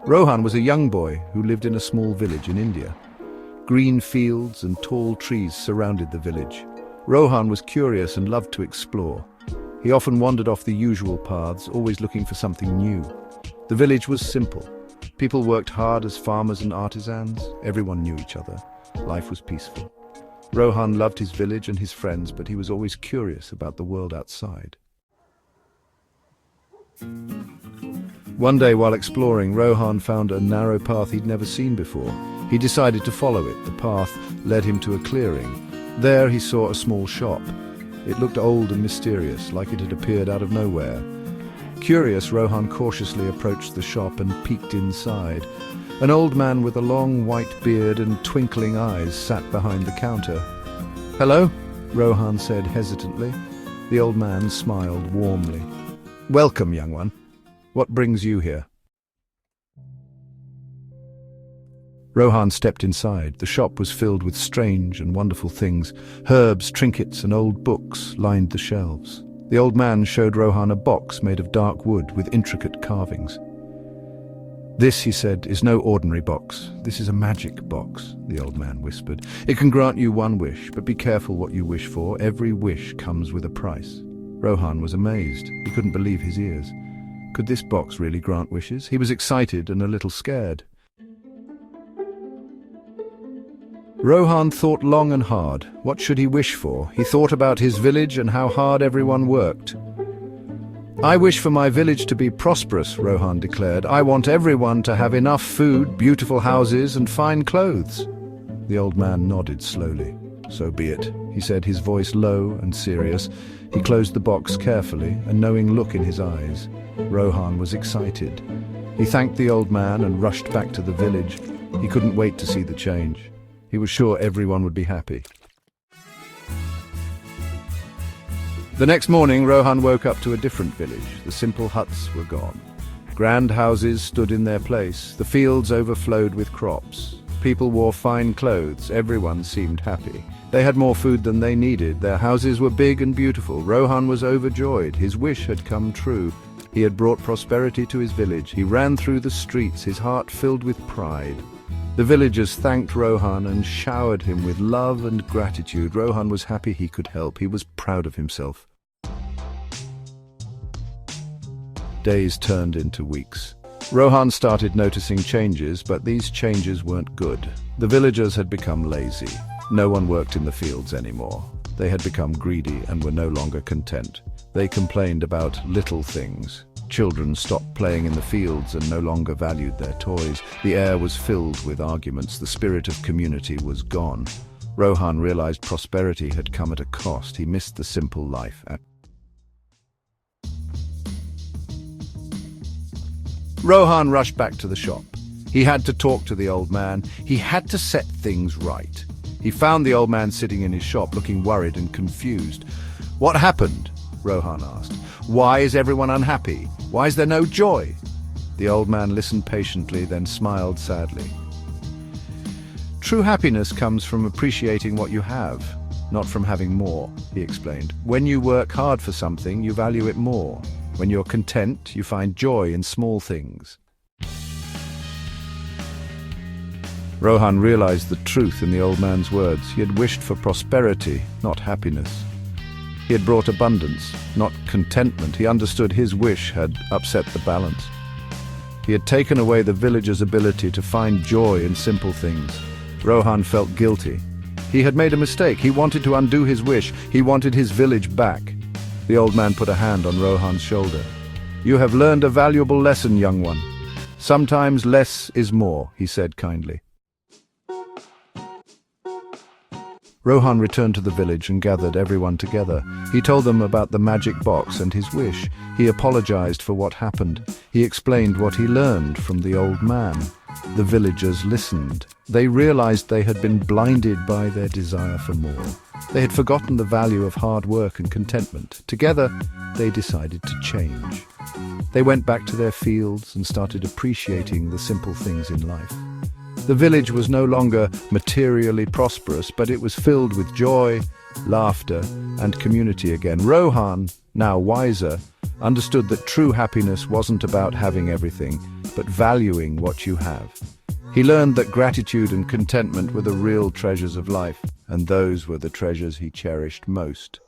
Rohan was a young boy who lived in a small village in India. Green fields and tall trees surrounded the village. Rohan was curious and loved to explore. He often wandered off the usual paths, always looking for something new. The village was simple. People worked hard as farmers and artisans. Everyone knew each other. Life was peaceful. Rohan loved his village and his friends, but he was always curious about the world outside. One day while exploring, Rohan found a narrow path he'd never seen before. He decided to follow it. The path led him to a clearing. There he saw a small shop. It looked old and mysterious, like it had appeared out of nowhere. Curious, Rohan cautiously approached the shop and peeked inside. An old man with a long white beard and twinkling eyes sat behind the counter. "Hello," Rohan said hesitantly. The old man smiled warmly. "Welcome, young one. What brings you here?" Rohan stepped inside. The shop was filled with strange and wonderful things. Herbs, trinkets, and old books lined the shelves. The old man showed Rohan a box made of dark wood with intricate carvings. "This," he said, "is no ordinary box. This is a magic box," the old man whispered. "It can grant you one wish, but be careful what you wish for. Every wish comes with a price." Rohan was amazed. He couldn't believe his ears. Could this box really grant wishes? He was excited and a little scared. Rohan thought long and hard. What should he wish for? He thought about his village and how hard everyone worked. "I wish for my village to be prosperous," Rohan declared. "I want everyone to have enough food, beautiful houses, and fine clothes." The old man nodded slowly. "So be it," he said, his voice low and serious. He closed the box carefully, a knowing look in his eyes. Rohan was excited. He thanked the old man and rushed back to the village. He couldn't wait to see the change. He was sure everyone would be happy. The next morning, Rohan woke up to a different village. The simple huts were gone. Grand houses stood in their place. The fields overflowed with crops. People wore fine clothes. Everyone seemed happy. They had more food than they needed. Their houses were big and beautiful. Rohan was overjoyed. His wish had come true. He had brought prosperity to his village. He ran through the streets, his heart filled with pride. The villagers thanked Rohan and showered him with love and gratitude. Rohan was happy he could help. He was proud of himself. Days turned into weeks. Rohan started noticing changes, but these changes weren't good. The villagers had become lazy. No one worked in the fields anymore. They had become greedy and were no longer content. They complained about little things. Children stopped playing in the fields and no longer valued their toys. The air was filled with arguments. The spirit of community was gone. Rohan realized prosperity had come at a cost. He missed the simple life. Rohan rushed back to the shop. He had to talk to the old man. He had to set things right. He found the old man sitting in his shop, looking worried and confused. "What happened?" Rohan asked. "Why is everyone unhappy? Why is there no joy?" The old man listened patiently, then smiled sadly. "True happiness comes from appreciating what you have, not from having more," he explained. "When you work hard for something, you value it more. When you're content, you find joy in small things." Rohan realized the truth in the old man's words. He had wished for prosperity, not happiness. He had brought abundance, not contentment. He understood his wish had upset the balance. He had taken away the villagers' ability to find joy in simple things. Rohan felt guilty. He had made a mistake. He wanted to undo his wish. He wanted his village back. The old man put a hand on Rohan's shoulder. "You have learned a valuable lesson, young one. Sometimes less is more," he said kindly. Rohan returned to the village and gathered everyone together. He told them about the magic box and his wish. He apologized for what happened. He explained what he learned from the old man. The villagers listened. They realized they had been blinded by their desire for more. They had forgotten the value of hard work and contentment. Together, they decided to change. They went back to their fields and started appreciating the simple things in life. The village was no longer materially prosperous, but it was filled with joy, laughter, and community again. Rohan, now wiser, understood that true happiness wasn't about having everything. but valuing what you have. He learned that gratitude and contentment were the real treasures of life, and those were the treasures he cherished most.